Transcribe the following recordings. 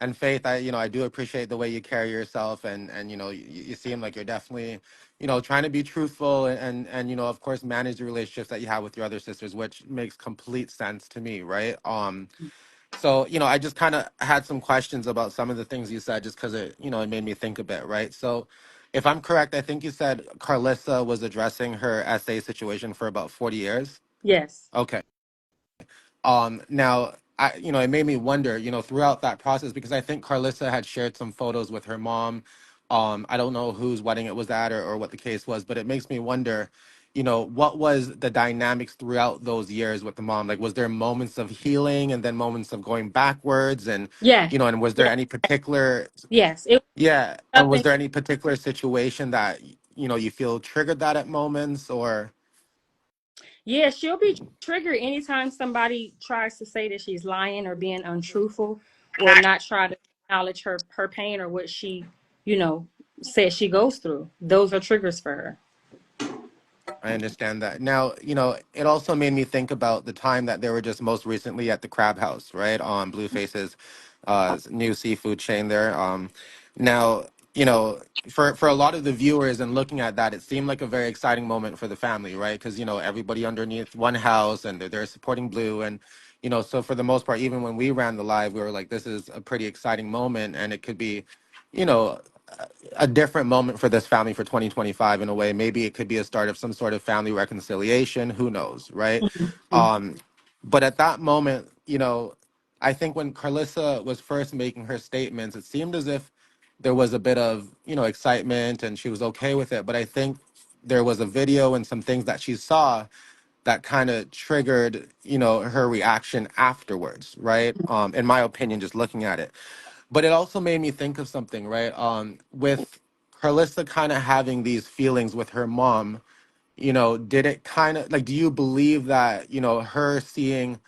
And Faith, I do appreciate the way you carry yourself, and you seem like you're definitely, trying to be truthful, and of course, manage the relationships that you have with your other sisters, which makes complete sense to me, right? So, I just kind of had some questions about some of the things you said, just because it made me think a bit, right? So, if I'm correct, I think you said Carlissa was addressing her SA situation for about 40 years. Yes. Okay. Now, it made me wonder, throughout that process, because I think Carlissa had shared some photos with her mom. I don't know whose wedding it was at, or what the case was, but it makes me wonder, what was the dynamics throughout those years with the mom? Like, was there moments of healing and then moments of going backwards? And, Yeah. and was there Yeah. any particular, Yes. It was yeah, and up was and there any particular situation that, you feel triggered that at moments, or? yeah, she'll be triggered anytime somebody tries to say that she's lying or being untruthful or not try to acknowledge her pain or what she, you know, says she goes through. Those are triggers for her. I understand that. Now, it also made me think about the time that they were just most recently at the Crab House, right, on Blueface's new seafood chain there. Now, for a lot of the viewers and looking at that, it seemed like a very exciting moment for the family, right? Because everybody underneath one house, and they're supporting Blue, and so for the most part, even when we ran the live, we were like, this is a pretty exciting moment, and it could be, you know a different moment for this family for 2025 in a way. Maybe it could be a start of some sort of family reconciliation. Who knows, right? Mhm. Um, but at that moment, I think when Carlissa was first making her statements, it seemed as if there was a bit of, excitement and she was okay with it. But I think there was a video and some things that she saw that kind of triggered, her reaction afterwards, right? In my opinion, just looking at it. But it also made me think of something, right? With Carlissa kind of having these feelings with her mom, did it kind of like, do you believe that, her seeing,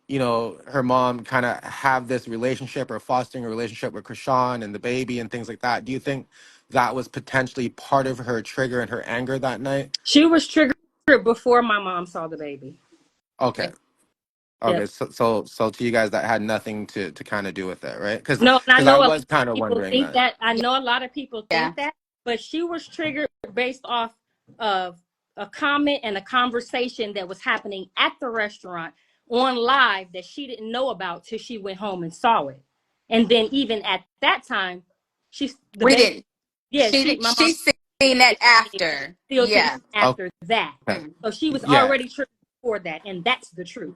her mom kind of have this relationship or fostering a relationship with Krishan and the baby and things like that? Do you think that was potentially part of her trigger and her anger that night? She was triggered before my mom saw the baby. Okay. Yep. Okay. So to you guys, that had nothing to kind of do with it, right? Because No, and I because I know a lot was of kind of people wondering think that. that. I know a lot of people Yeah. think that, but she was triggered based off of a comment and a conversation that was happening at the restaurant on live that she didn't know about till she went home and saw it. And then even at that time, she's the We baby. didn't. Yeah, my mom She's seen that after. still to Yeah. after that. Okay. Mm. So she was Yeah. already triggered before that, and that's the truth.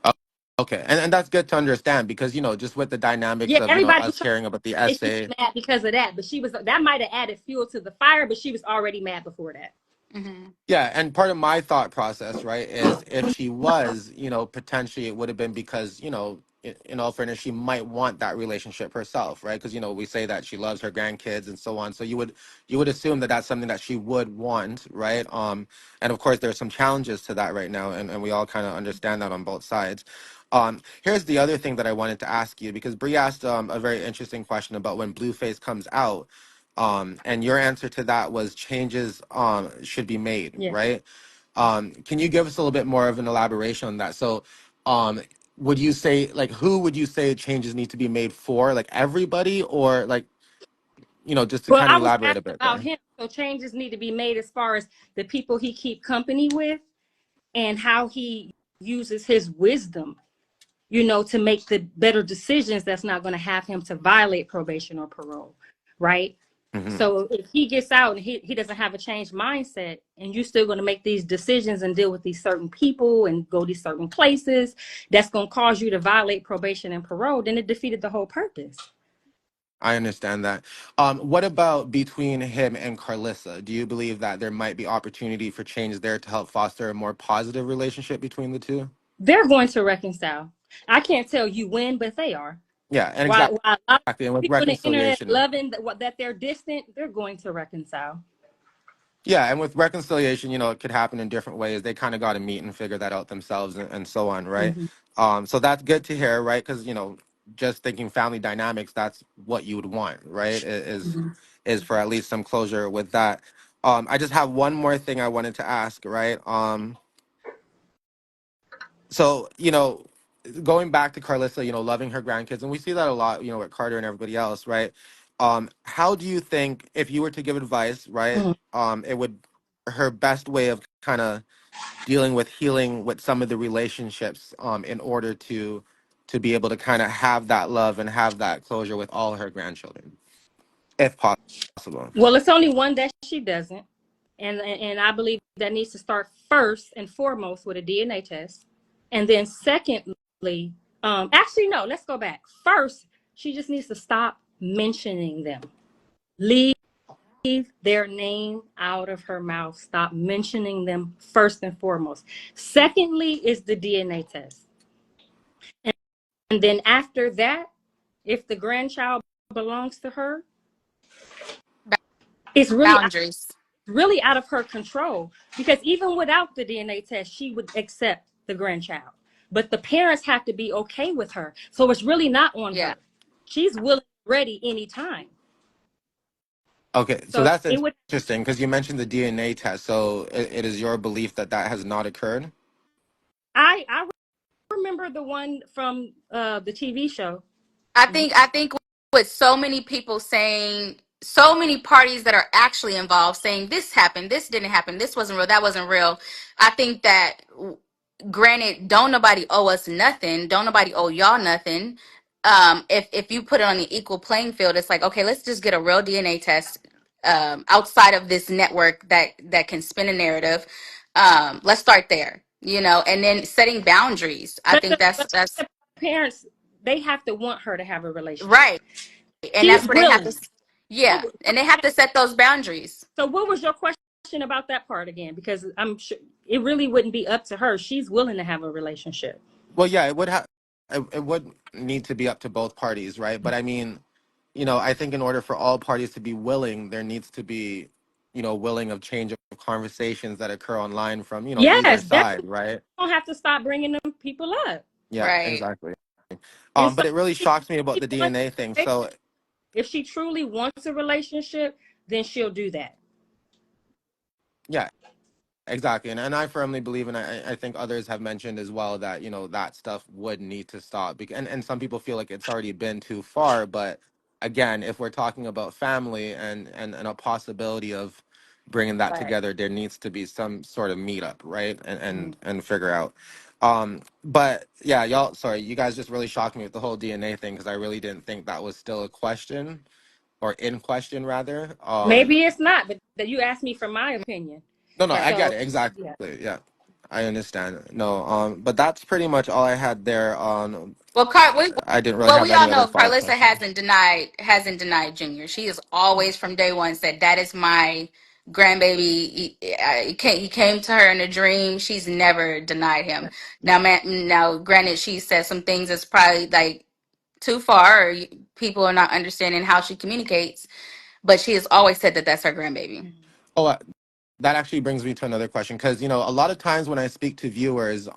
Oh, okay. And that's good to understand because, just with the dynamics Yeah, of, everybody us hearing about the say she essay. was mad because of that, but she was that might have added fuel to the fire, but she was already mad before that. Hmm. Yeah, and part of my thought process, right, is if she was, potentially it would have been because, in all fairness, she might want that relationship herself, right? Because, we say that she loves her grandkids and so on. So you would assume that that's something that she would want, right? And of course, there's some challenges to that right now, and we all kind of understand that on both sides. Here's the other thing that I wanted to ask you because Bree asked a very interesting question about when Blueface comes out. And your answer to that was changes should be made, Yeah. right? Can you give us a little bit more of an elaboration on that? So, um, would you say like who would you say changes need to be made for? Like everybody, or like just to Well, kind of I was elaborate asked a bit about there? him, so changes need to be made as far as the people he keep company with and how he uses his wisdom, to make the better decisions that's not going to have him to violate probation or parole, right? Hmm. So if he gets out and he doesn't have a changed mindset and you're still going to make these decisions and deal with these certain people and go these certain places, that's going to cause you to violate probation and parole, then it defeated the whole purpose. I understand that. What about between him and Carlissa? Do you believe that there might be opportunity for change there to help foster a more positive relationship between the two? They're going to reconcile. I can't tell you when, but they are. Yeah, and While a lot of exactly, and with people on the internet reconciliation. loving that they're distant, they're going to reconcile. Yeah, and with reconciliation, it could happen in different ways. They kind of got to meet and figure that out themselves, and so on, right? Mhm. So that's good to hear, right? Because just thinking family dynamics, that's what you would want, right? Mhm. Is for at least some closure with that. I just have one more thing I wanted to ask, right? So going back to Carlissa, loving her grandkids, and we see that a lot, with Carter and everybody else, right? How do you think, if you were to give advice, right, Mhm. it would, her best way of kind of dealing with healing with some of the relationships, in order to be able to kind of have that love and have that closure with all her grandchildren, if possible? Well, it's only one that she doesn't, and I believe that needs to start first and foremost with a DNA test, and then secondly, actually no, let's go back. First, she just needs to stop mentioning them. Leave their name out of her mouth. Stop mentioning them first and foremost. Secondly, is the DNA test, and then after that, if the grandchild belongs to her, it's Boundaries. really out of her control, because even without the DNA test, she would accept the grandchild. But the parents have to be okay with her. So it's really not on Yeah. her. She's willing, ready anytime. Okay, so So that's it would, interesting because you mentioned the DNA test. So it is your belief that that has not occurred? I remember the one from the TV show. I think with so many people saying, so many parties that are actually involved saying this happened, this didn't happen, this wasn't real, that wasn't real. I think that, granted, don't nobody owe us nothing, don't nobody owe y'all nothing. If you put it on the equal playing field, it's like, okay, let's just get a real DNA test, outside of this network that can spin a narrative. Let's start there, and then setting boundaries. I But think that's the parents, they have to want her to have a relationship. right. And She's that's where they have to, willing. yeah, and they have to set those boundaries. So what was your question about that part again? Because I'm sure it really wouldn't be up to her. She's willing to have a relationship. Well, yeah, it would need to be up to both parties, right? But I mean, I think in order for all parties to be willing, there needs to be, willing of change of conversations that occur online from, either Yes, that's, side, right? don't have to stop bringing them people up. Yeah, Right. exactly. And so But it really if shocks me about she the wants DNA thing. a So if she truly wants a relationship, then she'll do that. yeah, exactly. And I firmly believe, and I think others have mentioned as well that, that stuff would need to stop. And some people feel like it's already been too far. But again, if we're talking about family and a possibility of bringing that Right. together, there needs to be some sort of meetup, right? And Mhm. figure out. But yeah, y'all, sorry, you guys just really shocked me with the whole DNA thing because I really didn't think that was still a question or in question rather. Maybe it's not, but that you asked me for my opinion. No, I get So it. Exactly. yeah. Yeah. I understand. No, but that's pretty much all I had there on. Well, I didn't really well, have we all any other know follow-up Carlissa questions. hasn't denied Junior. She has always, from day one, said that is my grandbaby. He came to her in a dream. She's never denied him. Now, man, now, granted, she said some things that's probably like too far. Or people are not understanding how she communicates, but she has always said that that's her grandbaby. Oh, that actually brings me to another question because a lot of times when I speak to viewers,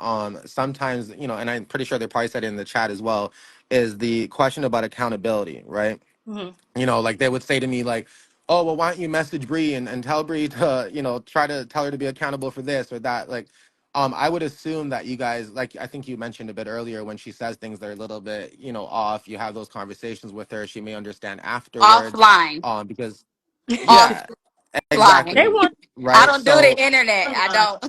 sometimes and I'm pretty sure they probably said it in the chat as well, is the question about accountability, right? Hmm. Like they would say to me like, oh, well, why don't you message Bree and tell Bree to, try to tell her to be accountable for this or that. Like, I would assume that you guys, like, I think you mentioned a bit earlier when she says things that are a little bit, off, you have those conversations with her. She may understand afterwards. Offline, Because yeah, They offline. exactly. want I Right. don't do the So, internet. I online.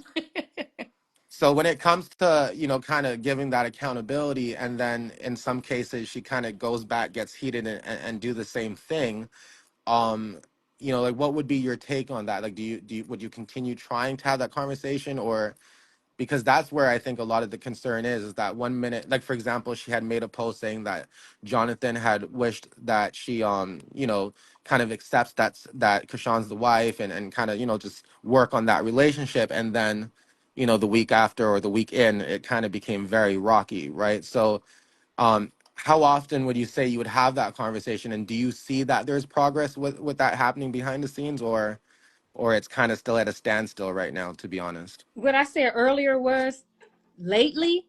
don't. when it comes to, kind of giving that accountability, and then in some cases she kind of goes back, gets heated and do the same thing. um like what would be your take on that? Like do you would you continue trying to have that conversation, or because that's where I think a lot of the concern is that 1 minute, like for example, she had made a post saying that Jonathan had wished that she kind of accepts that Krishan's the wife, and kind of just work on that relationship, and then the week after or the week in it kind of became very rocky, right? So how often would you say you would have that conversation, and do you see that there's progress with that happening behind the scenes, or it's kind of still at a standstill right now, to be honest? What I said earlier was lately,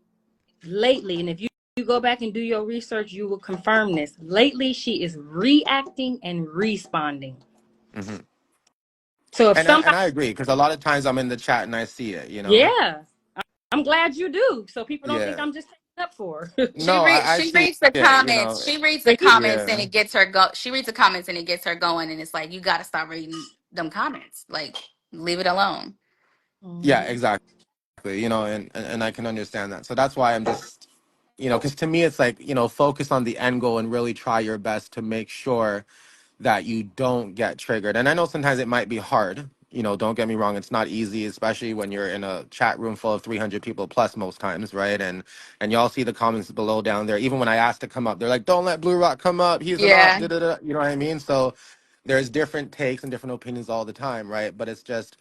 and if you go back and do your research, you will confirm this. Lately, she is reacting and responding. Hmm. So if And somebody, I agree because a lot of times I'm in the chat and I see it. yeah, I'm glad you do. So people don't think Yeah. I'm just taking up for? No, I've She seen reads the it, you know. comments. She reads the The heat. comments and Yeah. it gets her go. She reads the comments and it gets her going. And it's like you got to stop reading them comments. Like leave it alone. Yeah, Mhm. exactly. You know, and I can understand that. So that's why I'm just, you know, because to me it's like, you know, focus on the end goal and really try your best to make sure that you don't get triggered. And I know sometimes it might be hard. You know, don't get me wrong, it's not easy, especially when you're in a chat room full of 300 people plus most times, right? And y'all see the comments below down there. Even when I asked to come up, they're like, "Don't let Blue Rock come up. He's an op." Yeah. Da, da, da. You know what I mean? So there's different takes and different opinions all the time, right? But it's just,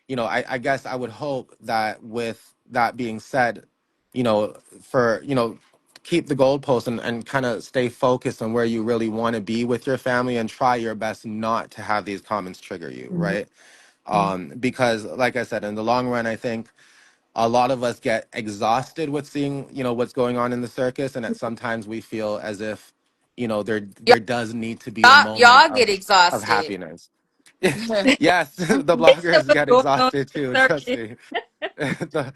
you know, I guess I would hope that with that being said, you know, for, you know, keep the goalpost and kind of stay focused on where you really want to be with your family and try your best not to have these comments trigger you, Mhm. right? Because like I said, in the long run, I think a lot of us get exhausted with seeing, you know, what's going on in the circus, and at sometimes we feel as if, you know, there does need to be a moment Y'all get of exhausted. happiness. Yes, the It's so bloggers much get going on exhausted in too, the trust circus. me. The-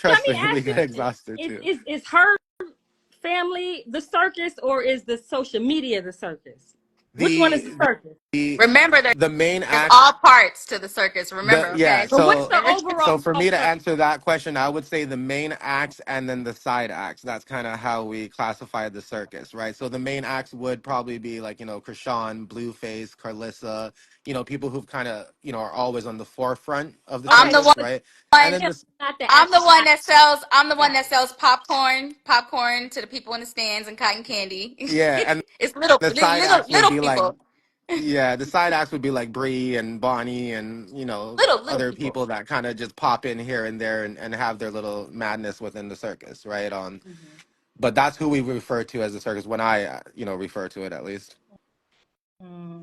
So let trust me me, we ask you get this: exhausted Is too. her family the circus, or is the social media the circus? Which one is the The circus? the Remember, the main there's act all parts to the circus. the Remember, yeah okay? But what's so the overall so for me to circus? answer that question, I would say the main acts and then the side acts. That's kind of how we classify the circus, right? So the main acts would probably be like, you know, Krishan, Blueface, Carlissa, you know, people who've kind of, you know, are always on the forefront of the I'm Okay, the circus, one. so right? And one then this, not the I'm the actual one act. that sells. I'm the one Got that sells popcorn to the people in the stands and cotton candy. yeah, and It's little, the side little, acts would little be like, people, yeah, the side acts would be like Bree and Bonnie and, you know, little other people. people that kind of just pop in here and there and have their little madness within the circus, right? it. But that's who we refer to as the circus when I, you know, refer to it at least. Mhm.